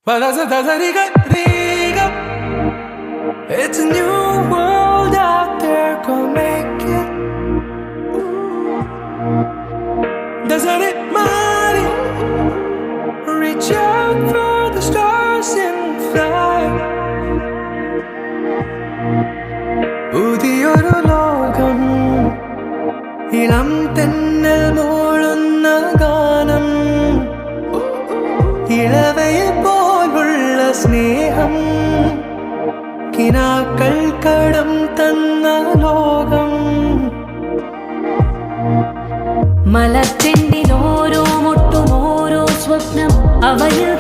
It's a new world out there, go make it. Doesn't it matter? Reach out for the stars and fly. പുതിയൊരു ലോകം, ഇളം തെന്നൽ മൂളുന്ന ഗാനം, ഇളവയെ പോലുള്ള സ്നേഹം, കിനാക്കൾ കടം തന്ന ലോകം. മലർച്ചെണ്ടിൽ ഓരോ മുട്ടും ഓരോ സ്വപ്നം അവയിൽ